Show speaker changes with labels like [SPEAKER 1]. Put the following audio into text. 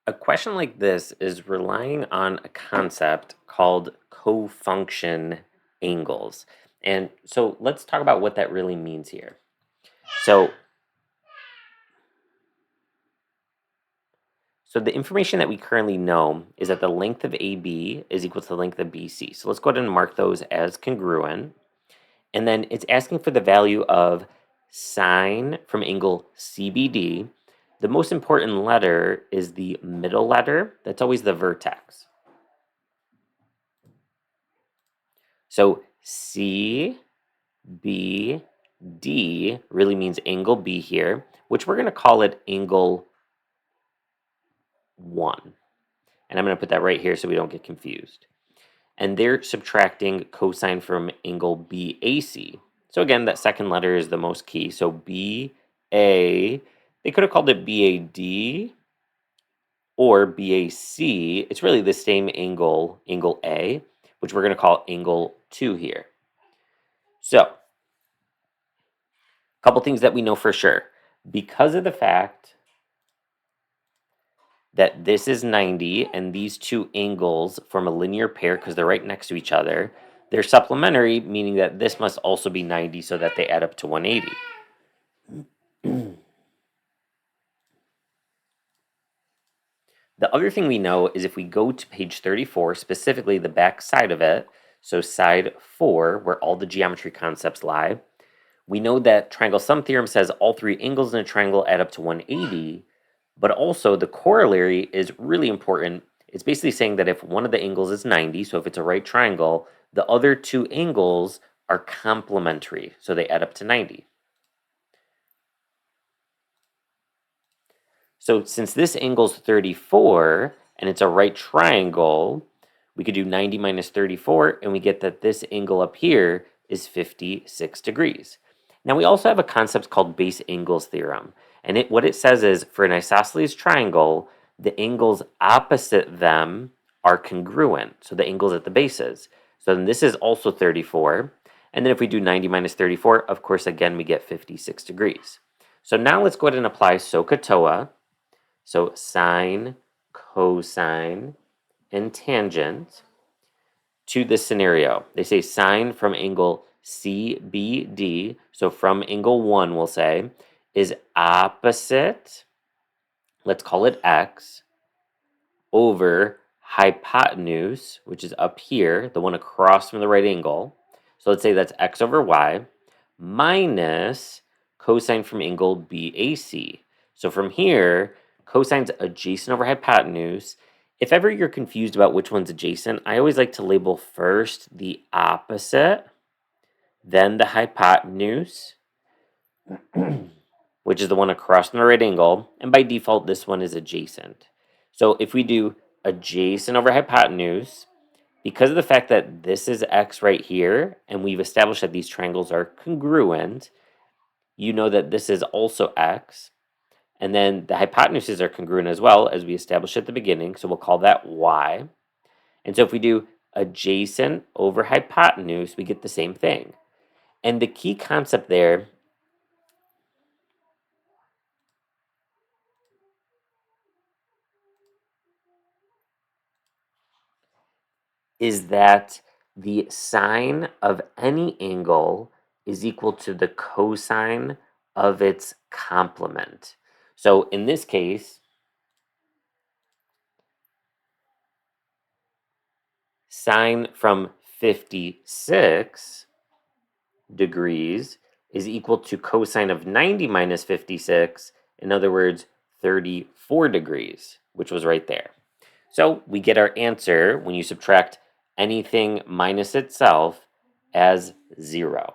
[SPEAKER 1] A question like this is relying on a concept called cofunction angles. And so let's talk about what that really means here. So, so the information that we currently know is that the length of AB is equal to the length of BC. So let's go ahead and mark those as congruent. And then it's asking for the value of sine from angle CBD. The most important letter is the middle letter. That's always the vertex. So CBD really means angle B here, which we're going to call it angle 1. And I'm going to put that right here so we don't get confused. And they're subtracting cosine from angle BAC. So again, that second letter is the most key. So BA, they could have called it BAD or BAC. It's really the same angle, angle A, which we're going to call angle 2 here. So, a couple things that we know for sure. Because of the fact that this is 90 and these two angles form a linear pair because they're right next to each other, they're supplementary, meaning that this must also be 90 so that they add up to 180. The other thing we know is if we go to page 34, specifically the back side of it, so side 4, where all the geometry concepts lie, we know that triangle sum theorem says all three angles in a triangle add up to 180, but also the corollary is really important. It's basically saying that if one of the angles is 90, so if it's a right triangle, the other two angles are complementary, so they add up to 90. So since this angle's 34 and it's a right triangle, we could do 90 minus 34 and we get that this angle up here is 56 degrees. Now we also have a concept called base angles theorem. And what it says is for an isosceles triangle, the angles opposite them are congruent. So the angles at the bases. So then this is also 34. And then if we do 90 minus 34, of course, again, we get 56 degrees. So now let's go ahead and apply SOHCAHTOA. So sine, cosine, and tangent to this scenario. They say sine from angle CBD, so from angle 1 we'll say, is opposite, let's call it x, over hypotenuse, which is up here, the one across from the right angle. So let's say that's x over y, minus cosine from angle BAC. So from here, cosine's adjacent over hypotenuse. If ever you're confused about which one's adjacent, I always like to label first the opposite, then the hypotenuse, which is the one across from the right angle, and by default, this one is adjacent. So if we do adjacent over hypotenuse, because of the fact that this is x right here, and we've established that these triangles are congruent, you know that this is also x, and then the hypotenuses are congruent as well, as we established at the beginning, so we'll call that y. And so if we do adjacent over hypotenuse, we get the same thing. And the key concept there is that the sine of any angle is equal to the cosine of its complement. So in this case, sine from 56 degrees is equal to cosine of 90 minus 56, in other words, 34 degrees, which was right there. So we get our answer when you subtract anything minus itself as 0.